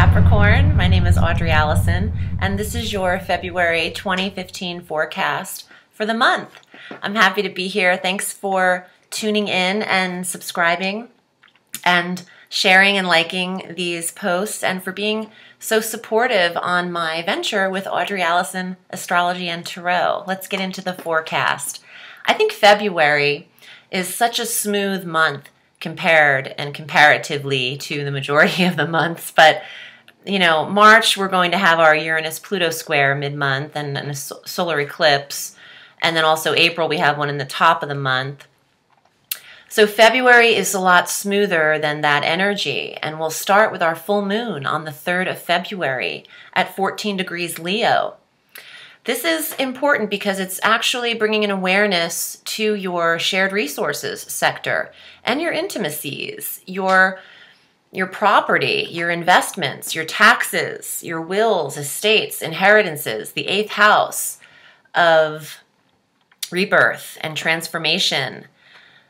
Capricorn. My name is Audrey Alison, and this is your February 2015 forecast for the month. I'm happy to be here. Thanks for tuning in and subscribing and sharing and liking these posts, and for being so supportive on my venture with Audrey Alison, Astrology and Tarot. Let's get into the forecast. I think February is such a smooth month compared and comparatively to the majority of the months, but you know, March we're going to have our Uranus-Pluto square mid-month and a solar eclipse, and then also April we have one in the top of the month. So February is a lot smoother than that energy, and we'll start with our full moon on the 3rd of February at 14 degrees Leo. This is important because it's actually bringing an awareness to your shared resources sector and your intimacies, your property, your investments, your taxes, your wills, estates, inheritances, the 8th house of rebirth and transformation.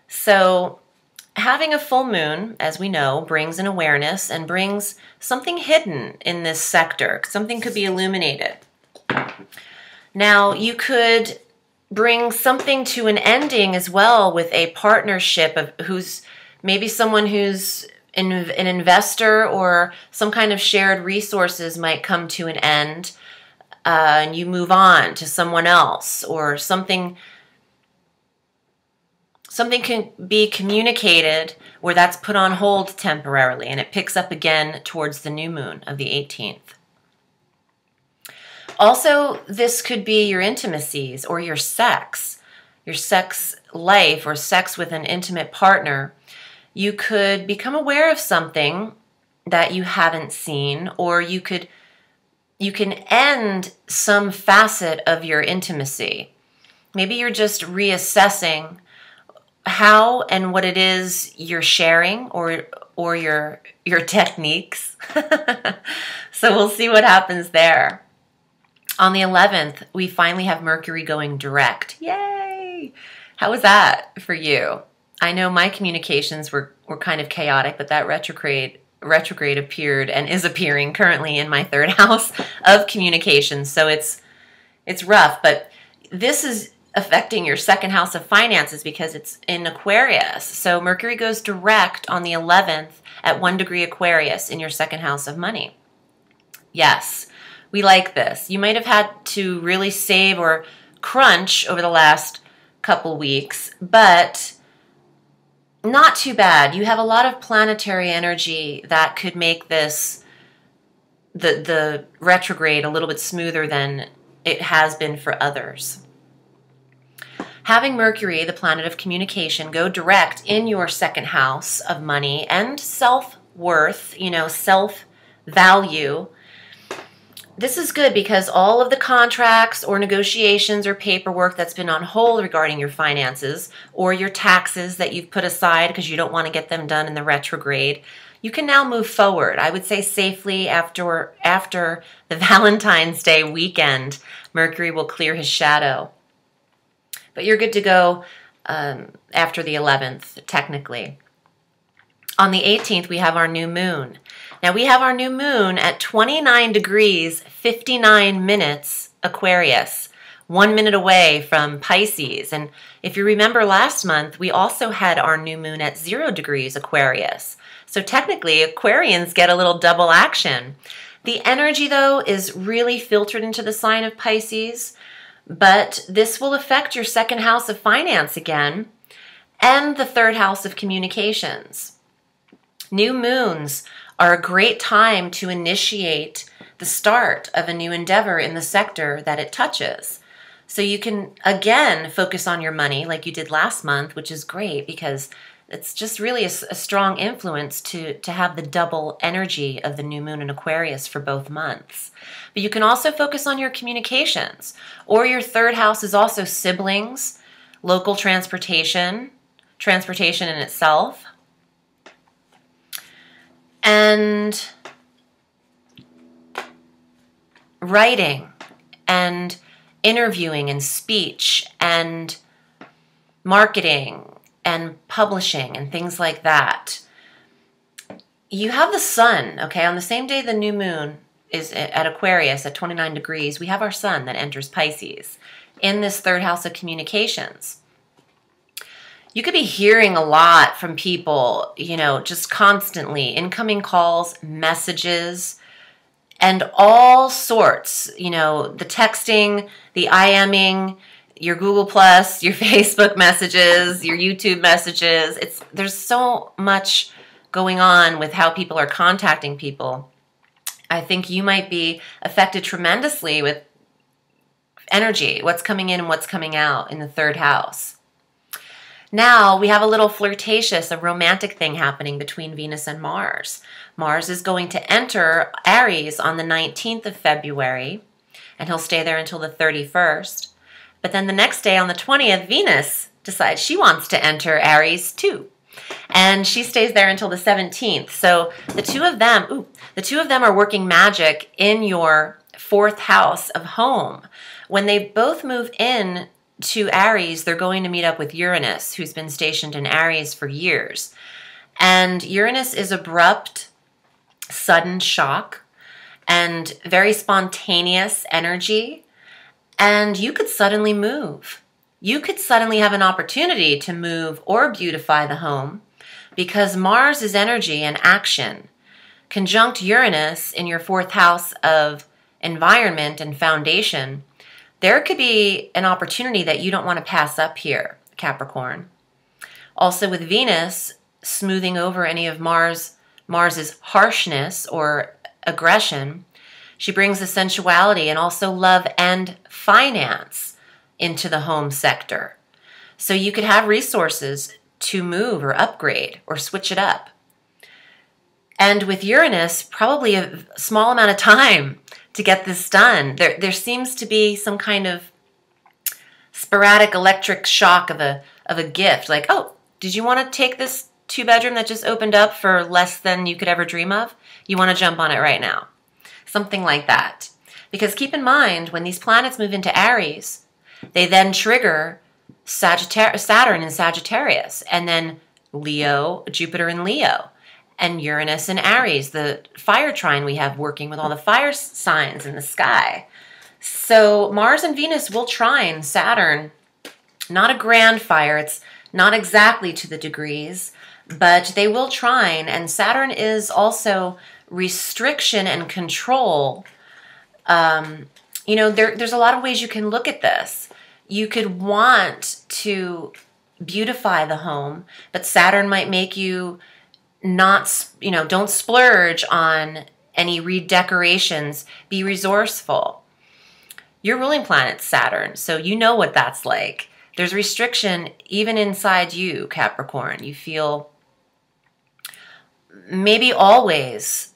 So having a full moon, as we know, brings an awareness and brings something hidden in this sector. Something could be illuminated. Now, you could bring something to an ending as well with a partnership of who's maybe someone who's an investor, or some kind of shared resources might come to an end, and you move on to someone else, or something can be communicated where that's put on hold temporarily, and it picks up again towards the new moon of the 18th. Also, this could be your intimacies or your sex life, or sex with an intimate partner. You could become aware of something that you haven't seen, or you can end some facet of your intimacy. Maybe you're just reassessing how and what it is you're sharing, or your techniques. So we'll see what happens there. On the 11th, we finally have Mercury going direct. Yay! How was that for you? I know my communications were kind of chaotic, but that retrograde appeared and is appearing currently in my 3rd house of communications. So it's rough, but this is affecting your 2nd house of finances because it's in Aquarius. So Mercury goes direct on the 11th at 1 degree Aquarius in your 2nd house of money. Yes. We like this. You might have had to really save or crunch over the last couple weeks, but not too bad. You have a lot of planetary energy that could make this, the retrograde, a little bit smoother than it has been for others. Having Mercury, the planet of communication, go direct in your 2nd house of money and self-worth, self-value. This is good because all of the contracts or negotiations or paperwork that's been on hold regarding your finances, or your taxes that you've put aside because you don't want to get them done in the retrograde, you can now move forward. I would say safely after the Valentine's Day weekend. Mercury will clear his shadow. But you're good to go after the 11th, technically. On the 18th, we have our new moon. Now, we have our new moon at 29 degrees, 59 minutes Aquarius, 1 minute away from Pisces. And if you remember last month, we also had our new moon at 0 degrees Aquarius. So technically, Aquarians get a little double action. The energy, though, is really filtered into the sign of Pisces, but this will affect your 2nd house of finance again, and the 3rd house of communications. New moons are a great time to initiate the start of a new endeavor in the sector that it touches. So you can, again, focus on your money like you did last month, which is great because it's just really a strong influence to have the double energy of the new moon in Aquarius for both months. But you can also focus on your communications, or your 3rd house is also siblings, local transportation in itself, and writing and interviewing and speech and marketing and publishing and things like that. you have the sun, okay? On the same day the new moon is at Aquarius at 29 degrees, we have our sun that enters Pisces in this third house of communications. You could be hearing a lot from people, you know, just constantly, incoming calls, messages, and all sorts, you know, the texting, the IMing, your Google Plus, your Facebook messages, your YouTube messages. There's so much going on with how people are contacting people. I think you might be affected tremendously with energy, what's coming in and what's coming out in the third house. Now we have a little flirtatious, a romantic thing happening between Venus and Mars. Mars is going to enter Aries on the 19th of February, and he'll stay there until the 31st. But then the next day on the 20th, Venus decides she wants to enter Aries too. And she stays there until the 17th. So the two of them are working magic in your fourth house of home. When they both move in to Aries, they're going to meet up with Uranus, who's been stationed in Aries for years. And Uranus is abrupt, sudden shock, and very spontaneous energy. And you could suddenly move. You could suddenly have an opportunity to move or beautify the home because Mars is energy and action. Conjunct Uranus in your fourth house of environment and foundation, there could be an opportunity that you don't want to pass up here, Capricorn. Also with Venus smoothing over any of Mars's harshness or aggression, she brings the sensuality and also love and finance into the home sector. So you could have resources to move or upgrade or switch it up. And with Uranus, probably a small amount of time to get this done. There seems to be some kind of sporadic electric shock of a gift. Like, oh, did you want to take this 2-bedroom that just opened up for less than you could ever dream of? You want to jump on it right now. Something like that. Because keep in mind, when these planets move into Aries, they then trigger Saturn in Sagittarius, and then Leo, Jupiter in Leo, and Uranus in Aries, the fire trine we have working with all the fire signs in the sky. So Mars and Venus will trine Saturn. Not a grand fire, it's not exactly to the degrees, but they will trine, and Saturn is also restriction and control. You know, there's a lot of ways you can look at this. You could want to beautify the home, but Saturn might make you not, you know, don't splurge on any redecorations. Be resourceful. Your ruling planet's Saturn, so you know what that's like. There's restriction even inside you, Capricorn. You feel maybe always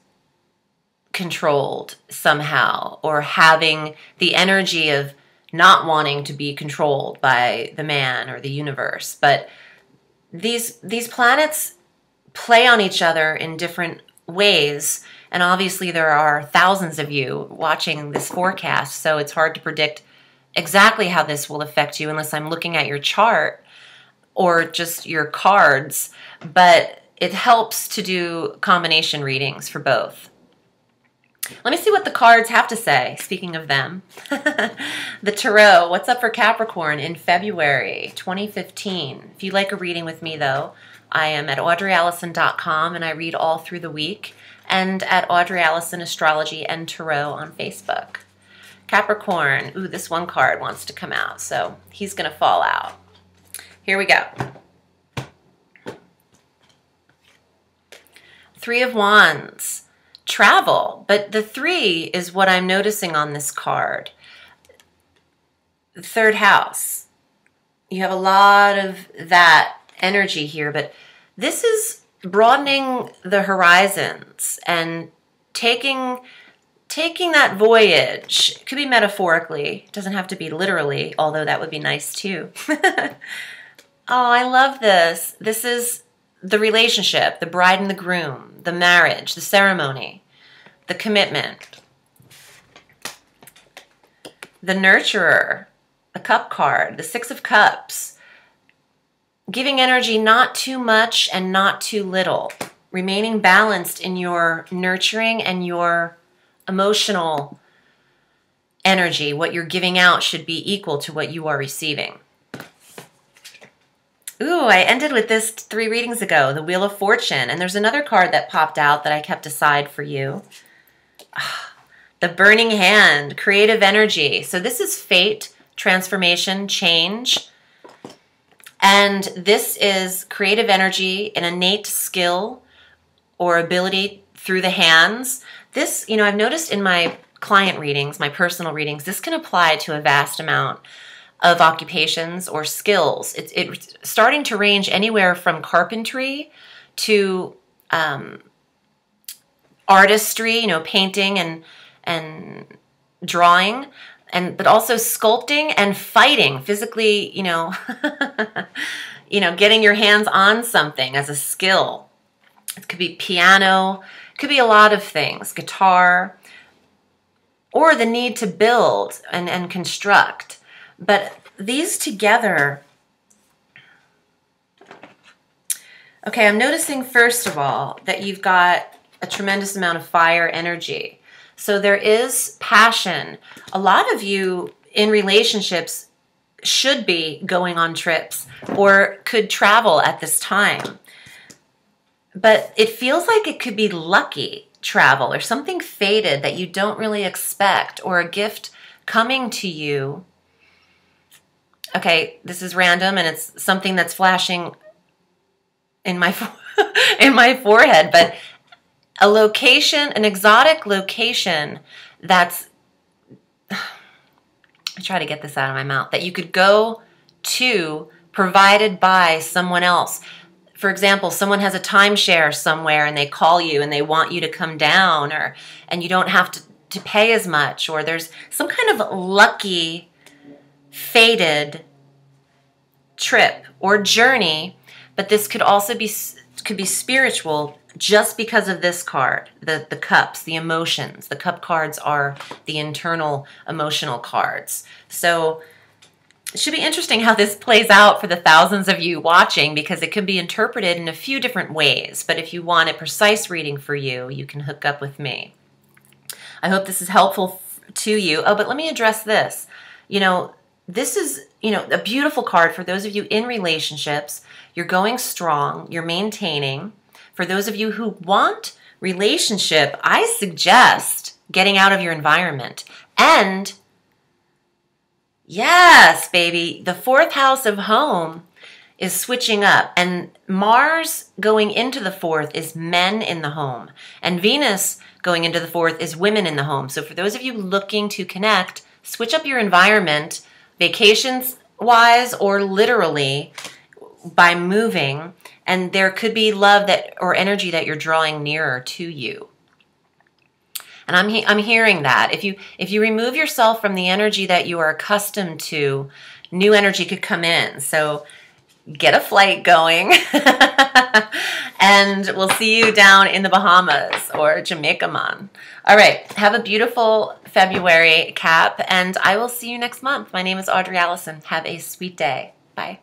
controlled somehow, or having the energy of not wanting to be controlled by the man or the universe. But these planets play on each other in different ways, and obviously there are thousands of you watching this forecast, so it's hard to predict exactly how this will affect you unless I'm looking at your chart or just your cards, but it helps to do combination readings for both. Let me see what the cards have to say, speaking of them. The Tarot, what's up for Capricorn in February 2015? If you'd like a reading with me, though, I am at audreyallison.com, and I read all through the week, and at Audrey Allison Astrology and Tarot on Facebook. Capricorn, ooh, this one card wants to come out, so he's going to fall out. Here we go. Three of Wands. Travel, but the 3 is what I'm noticing on this card. The third house. You have a lot of that energy here, but this is broadening the horizons and taking that voyage. It could be metaphorically. It doesn't have to be literally, although that would be nice too. Oh, I love this. This is the relationship, the bride and the groom, the marriage, the ceremony, the commitment, the nurturer, a cup card, the 6 of Cups, giving energy not too much and not too little. remaining balanced in your nurturing and your emotional energy. What you're giving out should be equal to what you are receiving. Ooh, I ended with this 3 readings ago, the Wheel of Fortune. And there's another card that popped out that I kept aside for you. The Burning Hand, creative energy. So this is fate, transformation, change. And this is creative energy, an innate skill or ability through the hands. This, I've noticed in my client readings, my personal readings, this can apply to a vast amount of occupations or skills. It's starting to range anywhere from carpentry to artistry, painting and drawing, but also sculpting and fighting, physically, getting your hands on something as a skill. It could be piano, it could be a lot of things, guitar, or the need to build and construct. But these together, okay, I'm noticing first of all that you've got a tremendous amount of fire energy. So there is passion. A lot of you in relationships should be going on trips or could travel at this time. But it feels like it could be lucky travel or something fated that you don't really expect, or a gift coming to you. Okay, this is random and it's something that's flashing in my in my forehead, but a location, an exotic location that's, I try to get this out of my mouth, that you could go to provided by someone else. For example, someone has a timeshare somewhere and they call you and they want you to come down, and you don't have to pay as much, or there's some kind of lucky, fated trip or journey. But this could also be spiritual, just because of this card, the cups, the emotions. The cup cards are the internal emotional cards. So it should be interesting how this plays out for the thousands of you watching, because it can be interpreted in a few different ways. But if you want a precise reading for you, you can hook up with me. I hope this is helpful to you. Oh, but let me address this. This is, a beautiful card for those of you in relationships. You're going strong, you're maintaining. For those of you who want relationship, I suggest getting out of your environment. And yes, baby, the 4th house of home is switching up. And Mars going into the 4th is men in the home. And Venus going into the 4th is women in the home. So for those of you looking to connect, switch up your environment, vacations-wise or literally, by moving. And there could be love or energy that you're drawing nearer to you. And I'm hearing that. If you remove yourself from the energy that you are accustomed to, new energy could come in. So get a flight going. And we'll see you down in the Bahamas or Jamaica, man. All right. Have a beautiful February, Cap. And I will see you next month. My name is Audrey Alison. Have a sweet day. Bye.